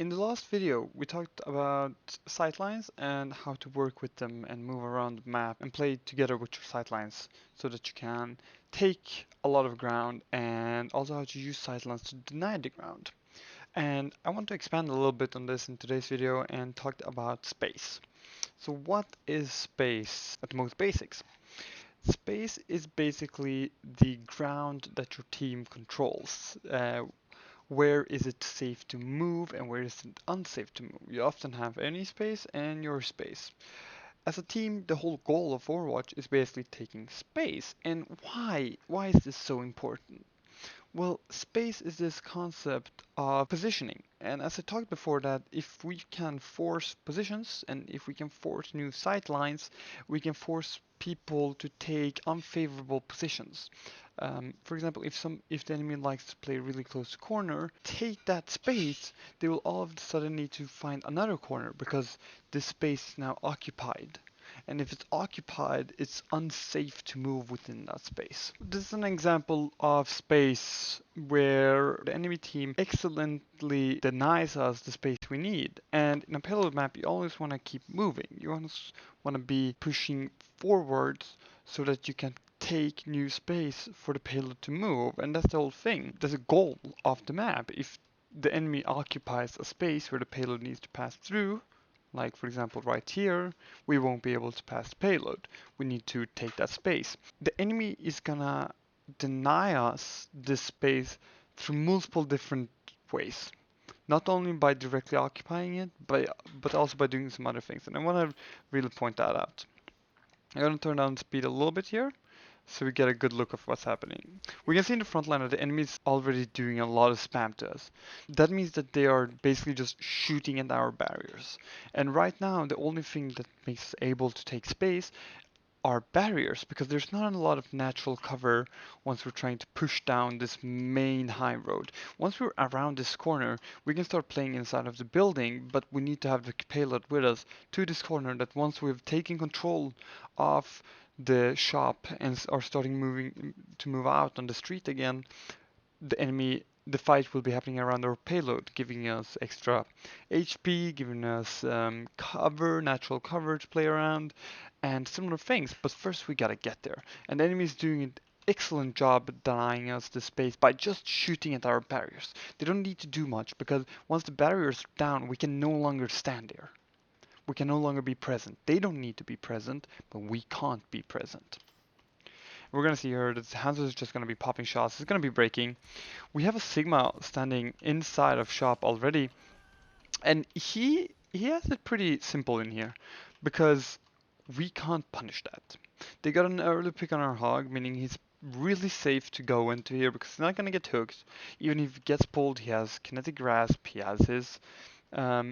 In the last video, we talked about sightlines and how to work with them and move around the map and play together with your sightlines so that you can take a lot of ground, and also how to use sightlines to deny the ground. And I want to expand a little bit on this in today's video and talk about space. So what is space at the most basics? Space is basically the ground that your team controls. Where is it safe to move and where is it unsafe to move? You often have any space and your space. As a team, the whole goal of Overwatch is basically taking space. And why? Why is this so important? Well, space is this concept of positioning. And as I talked before, that if we can force positions and if we can force new sight lines, we can force people to take unfavorable positions. For example, if the enemy likes to play really close to corner, take that space, they will all of a sudden need to find another corner because this space is now occupied. And if it's occupied, it's unsafe to move within that space. This is an example of space where the enemy team excellently denies us the space we need. And in a payload map, you always want to keep moving. You always want to be pushing forwards so that you can take new space for the payload to move. And that's the whole thing. That's a goal of the map. If the enemy occupies a space where the payload needs to pass through, like for example right here, we won't be able to pass the payload. We need to take that space. The enemy is gonna deny us this space through multiple different ways. Not only by directly occupying it, but also by doing some other things. And I want to really point that out. I'm gonna turn down speed a little bit here, so we get a good look of what's happening. We can see in the front line that the enemy is already doing a lot of spam to us. That means that they are basically just shooting at our barriers. And right now, the only thing that makes us able to take space are barriers, because there's not a lot of natural cover once we're trying to push down this main high road. Once we're around this corner, we can start playing inside of the building, but we need to have the payload with us to this corner, that once we've taken control of the shop and are starting to move out on the street again, the fight will be happening around our payload, giving us extra HP, giving us natural cover to play around, and similar things. But first we gotta get there. And the enemy is doing an excellent job denying us the space by just shooting at our barriers. They don't need to do much, because once the barriers are down, we can no longer stand there. We can no longer be present. They don't need to be present, but we can't be present. We're gonna see here that Hanzo is just gonna be popping shots. It's gonna be breaking. We have a Sigma standing inside of shop already, and he has it pretty simple in here because we can't punish that. They got an early pick on our hog, meaning he's really safe to go into here because he's not gonna get hooked. Even if he gets pulled, he has kinetic grasp, he has his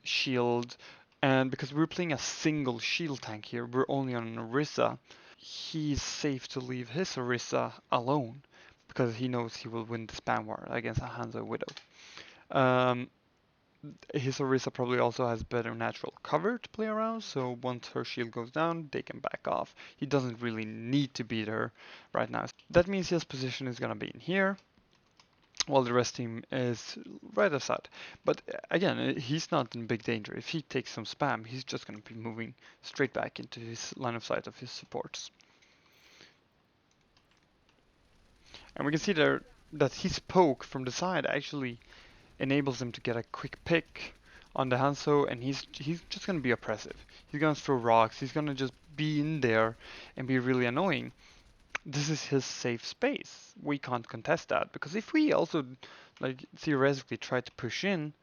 shield, and because we're playing a single shield tank here, we're only on an Orisa. He's safe to leave his Orisa alone because he knows he will win the spam war against a Hanzo Widow. His Orisa probably also has better natural cover to play around, so once her shield goes down, they can back off. He doesn't really need to beat her right now. That means his position is gonna be in here, while the rest team is right outside. But again, he's not in big danger. If he takes some spam, he's just gonna be moving straight back into his line of sight of his supports. And we can see there that his poke from the side actually enables him to get a quick pick on the Hanzo, and he's just gonna be oppressive. He's gonna throw rocks, he's gonna just be in there and be really annoying. This is his safe space. We can't contest that, because if we also like theoretically try to push in,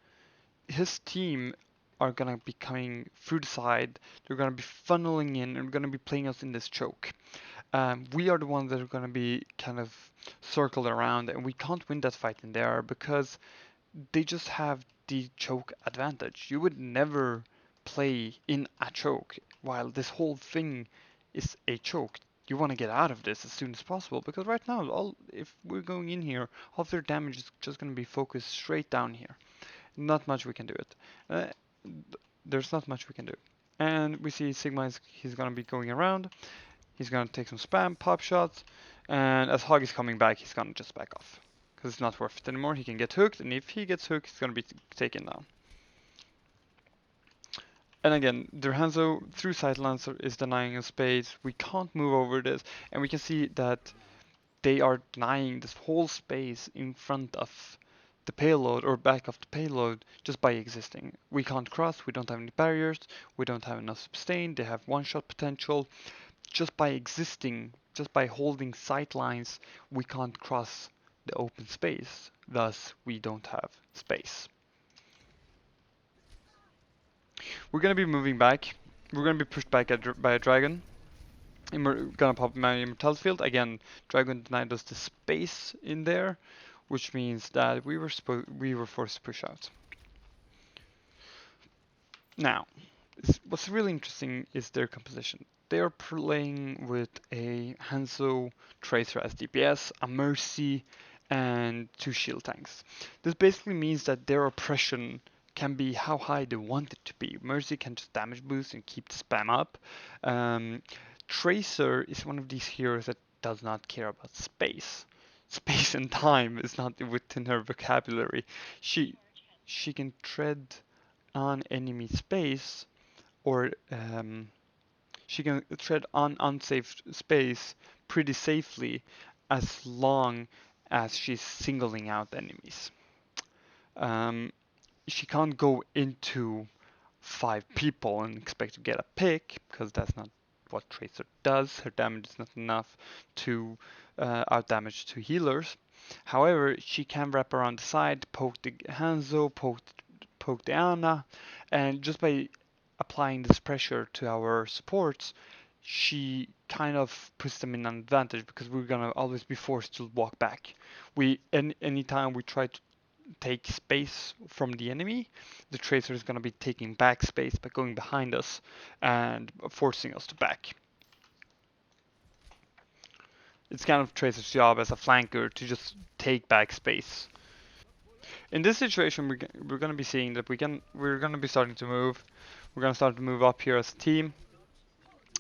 his team are gonna be coming through the side, they're gonna be funneling in and gonna be playing us in this choke. We are the ones that are gonna be kind of circled around, and we can't win that fight in there because they just have the choke advantage. You would never play in a choke while this whole thing is a choke. You want to get out of this as soon as possible, because right now, if we're going in here, all of their damage is just going to be focused straight down here. Not much we can do it. There's not much we can do. And we see Sigma he's going to be going around. He's going to take some spam pop shots, and as Hog is coming back, he's going to just back off because it's not worth it anymore. He can get hooked, and if he gets hooked, he's going to be taken down. And again, their Hanzo through sightlines is denying a space. We can't move over this, and we can see that they are denying this whole space in front of the payload or back of the payload just by existing. We can't cross, we don't have any barriers, we don't have enough sustain, they have one-shot potential. Just by existing, just by holding sight lines, we can't cross the open space. Thus, we don't have space. We're gonna be moving back. We're gonna be pushed back by a dragon. And we're gonna pop my immortality field. Again, dragon denied us the space in there, which means that we were forced to push out. Now, what's really interesting is their composition. They are playing with a Hanzo Tracer as DPS, a Mercy, and 2 shield tanks. This basically means that their oppression can be how high they want it to be. Mercy can just damage boost and keep the spam up. Tracer is one of these heroes that does not care about space. Space and time is not within her vocabulary. She can tread on enemy space, or she can tread on unsafe space pretty safely as long as she's singling out enemies. Um, she can't go into 5 people and expect to get a pick, because that's not what Tracer does. Her damage is not enough to out damage to healers. However, she can wrap around the side, poke the Hanzo, poke the Ana, and just by applying this pressure to our supports, she kind of puts them in an advantage, because we're gonna always be forced to walk back. Anytime we try to take space from the enemy, the Tracer is gonna be taking back space by going behind us and forcing us to back. It's kind of Tracer's job as a flanker to just take back space. In this situation, we're gonna be seeing that we're gonna be starting to move. We're gonna start to move up here as a team.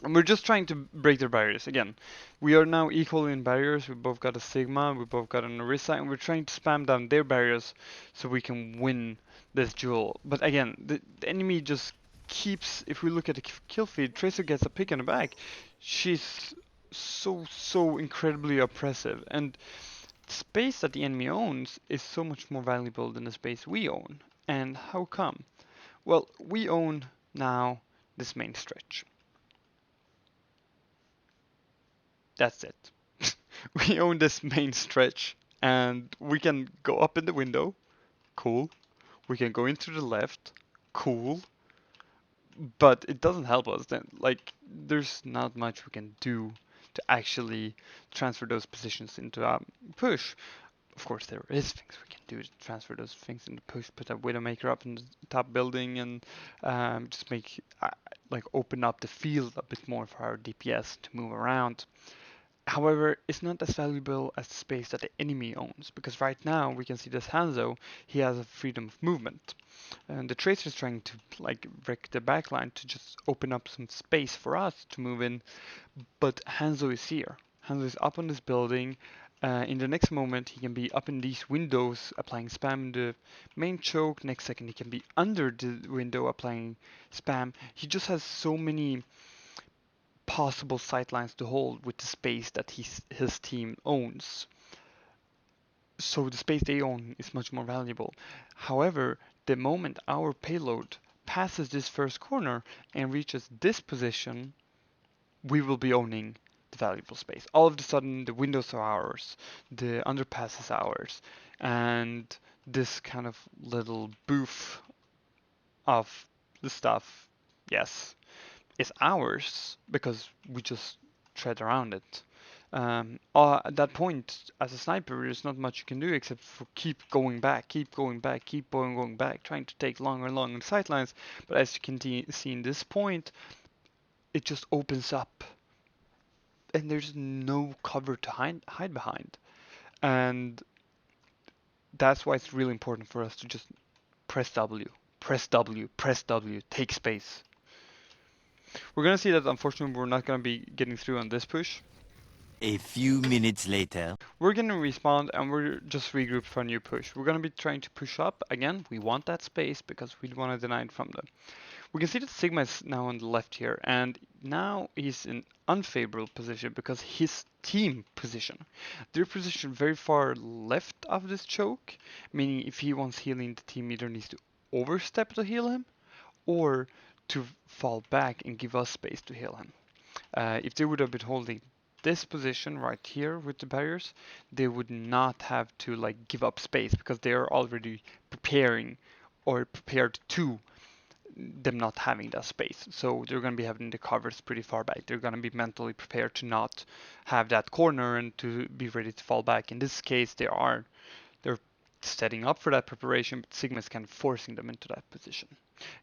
And we're just trying to break their barriers. Again, we are now equal in barriers. We both got a Sigma, we both got an Orisa, and we're trying to spam down their barriers so we can win this duel. But again, the enemy just keeps, if we look at the kill feed, Tracer gets a pick in the back. She's so incredibly oppressive. And the space that the enemy owns is so much more valuable than the space we own. And how come? Well, we own now this main stretch. That's it. We own this main stretch, and we can go up in the window, cool. We can go into the left, cool. But it doesn't help us then. Like, there's not much we can do to actually transfer those positions into a push. Of course, there is things we can do to transfer those things into push. Put a Widowmaker up in the top building and just make like open up the field a bit more for our DPS to move around. However, it's not as valuable as the space that the enemy owns, because right now we can see this Hanzo, he has a freedom of movement. And the Tracer is trying to like wreck the backline to just open up some space for us to move in, but Hanzo is here. Hanzo is up on this building. In the next moment, he can be up in these windows applying spam in the main choke. Next second, he can be under the window applying spam. He just has so many possible sightlines to hold with the space that his team owns. So the space they own is much more valuable. However, the moment our payload passes this first corner and reaches this position, we will be owning the valuable space. All of a sudden, the windows are ours, the underpass is ours, and this kind of little booth of the stuff, yes, is ours because we just tread around it. At that point, as a sniper, there's not much you can do except for keep going back, going back, trying to take longer and longer sightlines. But as you can see in this point, it just opens up, and there's no cover to hide behind. And that's why it's really important for us to just press W, press W, press W, take space. We're gonna see that unfortunately we're not gonna be getting through on this push. A few minutes later. We're gonna respawn and we're just regroup for a new push. We're gonna be trying to push up. Again, we want that space because we want to deny it from them. We can see that Sigma is now on the left here, and now he's in unfavorable position because his team position. Their position very far left of this choke, meaning if he wants healing, the team either needs to overstep to heal him or to fall back and give us space to heal him. If they would have been holding this position right here with the barriers, they would not have to like give up space because they are already preparing or prepared to them not having that space. So they're going to be having the covers pretty far back. They're going to be mentally prepared to not have that corner and to be ready to fall back. In this case, they're setting up for that preparation, but Sigma is kind of forcing them into that position.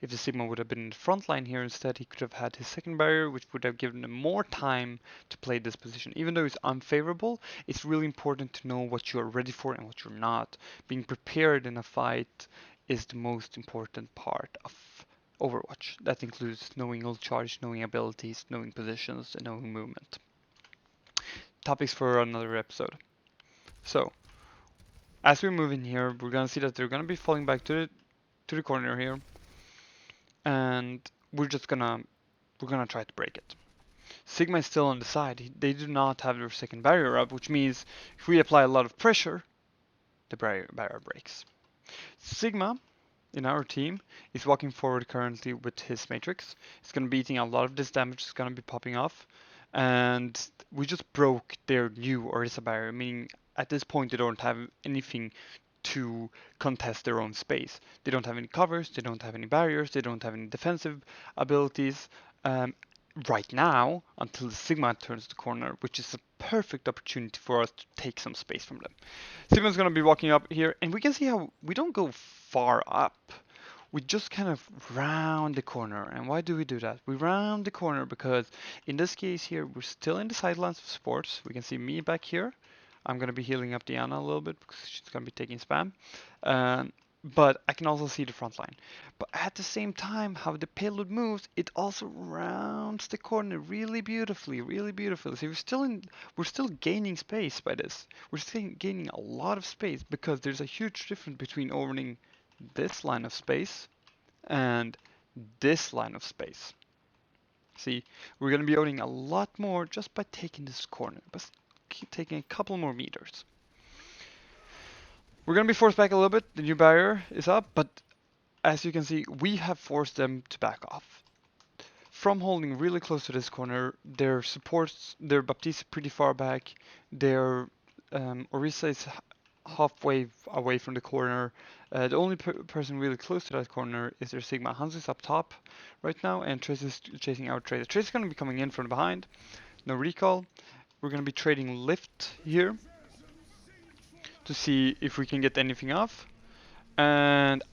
If the Sigma would have been in the front line here instead, he could have had his second barrier, which would have given him more time to play this position. Even though it's unfavorable, it's really important to know what you're ready for and what you're not. Being prepared in a fight is the most important part of Overwatch. That includes knowing ult charge, knowing abilities, knowing positions, and knowing movement. Topics for another episode. So, as we move in here, we're gonna see that they're gonna be falling back to the corner here, and we're gonna try to break it. Sigma is still on the side. They do not have their second barrier up, which means if we apply a lot of pressure, the barrier breaks. Sigma in our team is walking forward currently with his matrix. It's gonna be eating a lot of this damage. It's gonna be popping off, and we just broke their new Orisa barrier, meaning at this point they don't have anything to contest their own space. They don't have any covers, they don't have any barriers, they don't have any defensive abilities um, right now until the Sigma turns the corner, which is a perfect opportunity for us to take some space from them. Sigma's going to be walking up here, and we can see how we don't go far up. We just kind of round the corner. And why do we do that? We round the corner because in this case here, we're still in the sidelines of sports. We can see me back here. I'm going to be healing up Diana a little bit because she's going to be taking spam. Um, but I can also see the front line. But at the same time, how the payload moves, it also rounds the corner really beautifully, really beautifully. So we're still gaining space by this. We're still gaining a lot of space because there's a huge difference between owning this line of space and this line of space. See, we're going to be owning a lot more just by taking this corner, but taking a couple more meters. We're going to be forced back a little bit. The new barrier is up, but as you can see, we have forced them to back off. From holding really close to this corner, their supports, their Baptiste pretty far back, their Orisa is halfway away from the corner. The only person really close to that corner is their Sigma. Hans is up top right now, and Trace is chasing out Trace. Trace is going to be coming in from behind. No recall. We're going to be trading lift here to see if we can get anything off. And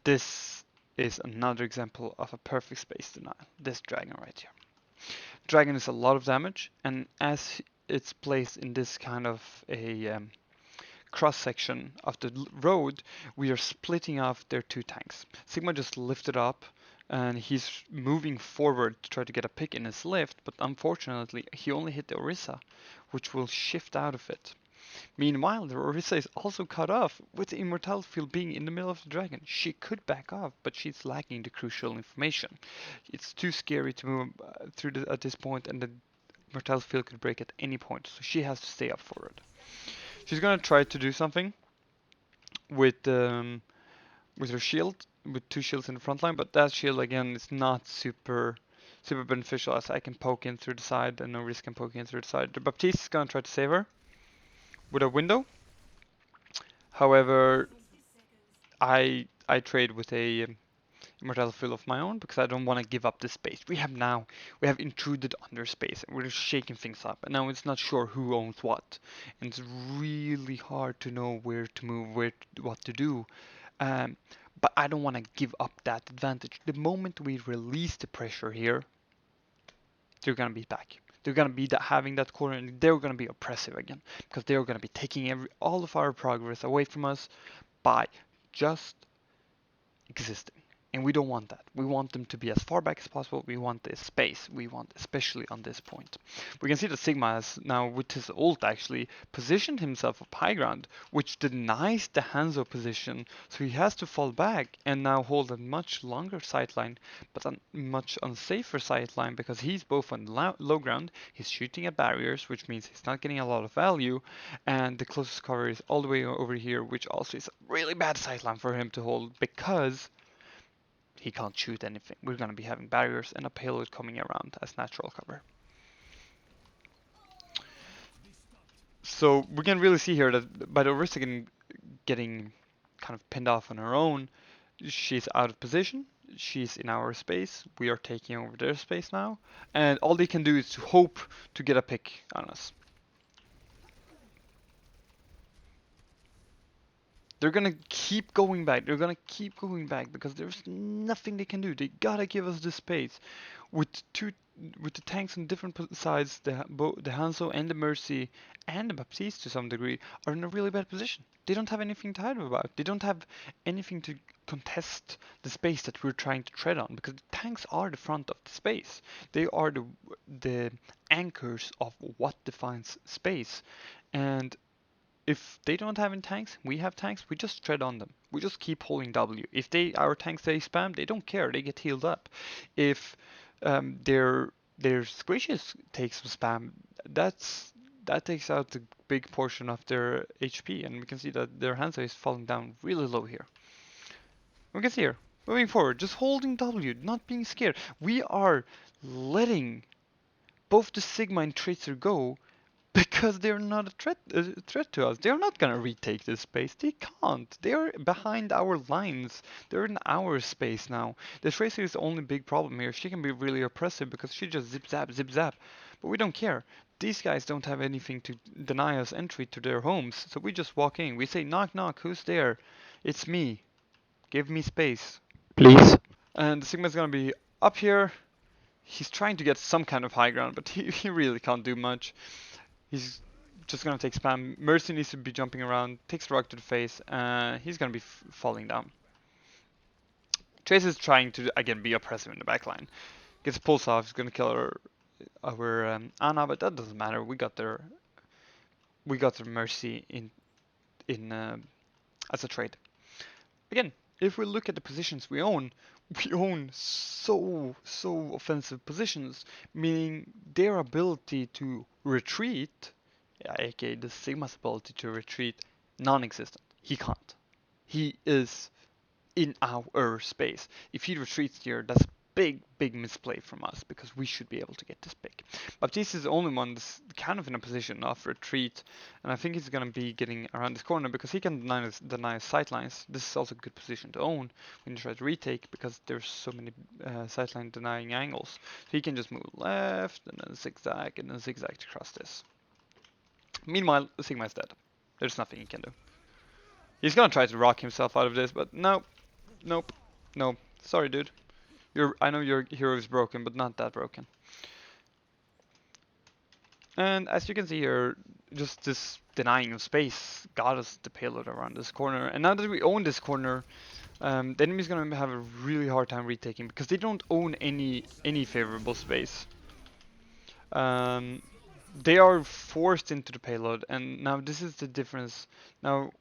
this is another example of a perfect space denial. This dragon right here. Dragon is a lot of damage, and as it's placed in this kind of a cross section of the road, we are splitting off their two tanks. Sigma just lifted up, and he's moving forward to try to get a pick in his lift, but unfortunately he only hit the Orisa, which will shift out of it. Meanwhile, the Orisa is also cut off, with the Immortal Field being in the middle of the dragon. She could back off, but she's lacking the crucial information. It's too scary to move through at this point, and the Immortal Field could break at any point, so she has to stay up forward. She's gonna try to do something with her shield, with two shields in the front line, but that shield again is not super beneficial, as I can poke in through the side and no risk can poke in through the side. The Baptiste is gonna try to save her with a window. However, I trade with a Immortal Field of my own because I don't want to give up this space. We have intruded on their space and we're shaking things up, and now it's not sure who owns what, and it's really hard to know where to move, what to do. But I don't want to give up that advantage. The moment we release the pressure here, they're gonna be back. They're gonna be having that corner, and they're gonna be oppressive again because they're gonna be taking all of our progress away from us by just existing. And we don't want that. We want them to be as far back as possible. We want this space. We want, especially on this point. We can see that Sigma has now, with his ult, actually positioned himself up high ground, which denies the Hanzo position. So he has to fall back and now hold a much longer sightline, but a much unsafer sightline because he's both on low ground, he's shooting at barriers, which means he's not getting a lot of value, and the closest cover is all the way over here, which also is a really bad sightline for him to hold because he can't shoot anything. We're going to be having barriers and a payload coming around as natural cover. So we can really see here that by the Orisa getting kind of pinned off on her own, she's out of position. She's in our space. We are taking over their space now. And all they can do is to hope to get a pick on us. They're gonna keep going back. They're gonna keep going back because there's nothing they can do. They gotta give us the space. With the tanks on different sides, the Hanzo and the Mercy and the Baptiste to some degree are in a really bad position. They don't have anything to hide about. They don't have anything to contest the space that we're trying to tread on because the tanks are the front of the space. They are the anchors of what defines space. And if they don't have any tanks, we have tanks, we just tread on them. We just keep holding W. If our tanks they spam, they don't care, they get healed up. If their squishes take some spam, that takes out a big portion of their HP, and we can see that their Hanzo is falling down really low here. We can see here, moving forward, just holding W, not being scared. We are letting both the Sigma and Tracer go because they're not a threat to us. They're not gonna retake this space. They can't. They're behind our lines. They're in our space now. The Tracer is the only big problem here. She can be really oppressive because she just zip zap, zip zap. But we don't care. These guys don't have anything to deny us entry to their homes. So we just walk in. We say, knock knock, who's there? It's me. Give me space, please. And the Sigma's gonna be up here. He's trying to get some kind of high ground, but he really can't do much. He's just gonna take spam. Mercy needs to be jumping around, takes the rock to the face, he's gonna be falling down. Trace is trying to again be oppressive in the backline. Gets a pulse off, he's gonna kill our Ana, but that doesn't matter. We got their Mercy in as a trade. Again, if we look at the positions we own so offensive positions, meaning their ability to retreat, aka the Sigma's ability to retreat, non-existent. He can't. He is in our space. If he retreats here, that's big misplay from us because we should be able to get this pick. Baptiste is the only one that's kind of in a position of retreat, and I think he's gonna be getting around this corner because he can deny sightlines. This is also a good position to own when you try to retake because there's so many sightline denying angles. So he can just move left and then zigzag to cross this. Meanwhile, Sigma is dead. There's nothing he can do. He's gonna try to rock himself out of this, but nope. Sorry, dude. I know your hero is broken, but not that broken. And as you can see here, just this denying of space got us the payload around this corner. And now that we own this corner, the enemy's gonna have a really hard time retaking because they don't own any favorable space. They are forced into the payload, and now this is the difference. Now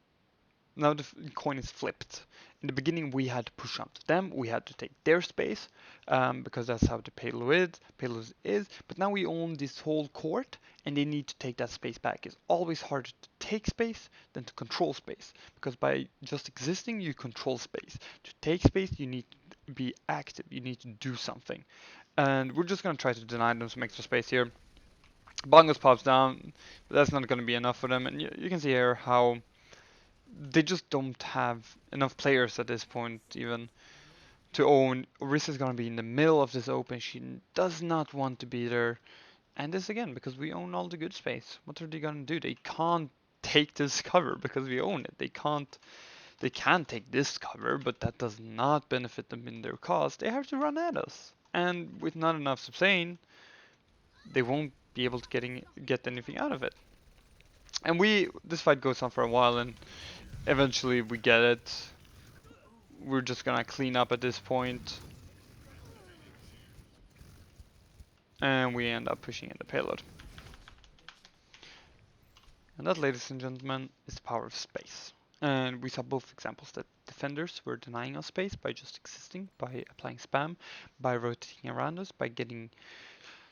the coin is flipped. In the beginning, we had to push onto them. We had to take their space because that's how the payload is. But now we own this whole court, and they need to take that space back. It's always harder to take space than to control space because by just existing, you control space. To take space, you need to be active. You need to do something. And we're just gonna try to deny them some extra space here. Bongos pops down, but that's not gonna be enough for them. And you can see here how they just don't have enough players at this point even to own. Orisa's gonna be in the middle of this open. She does not want to be there. And this again, because we own all the good space. What are they gonna do? They can't take this cover because we own it. They can take this cover, but that does not benefit them in their cause. They have to run at us. And with not enough sustain, they won't be able to get anything out of it. And this fight goes on for a while, and eventually we get it. we're just gonna clean up at this point, and we end up pushing in the payload. And that, ladies and gentlemen, is the power of space. And we saw both examples that defenders were denying us space by just existing, by applying spam, by rotating around us, by getting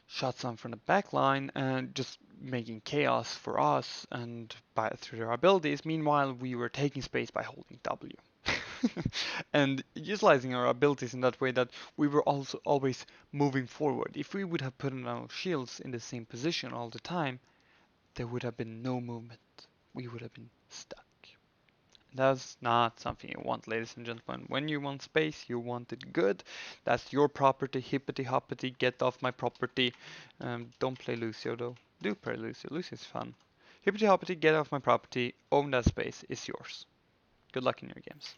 shots on from the back line, and just making chaos for us and through their abilities. Meanwhile, we were taking space by holding W. And utilizing our abilities in that way that we were also always moving forward. If we would have put in our shields in the same position all the time, there would have been no movement. We would have been stuck. That's not something you want, ladies and gentlemen. When you want space, you want it good. That's your property, hippity hoppity, get off my property. Don't play Lucio though. Do play Lucio, Lucio's fun. Hippity hoppity, get off my property, own that space, is yours. Good luck in your games.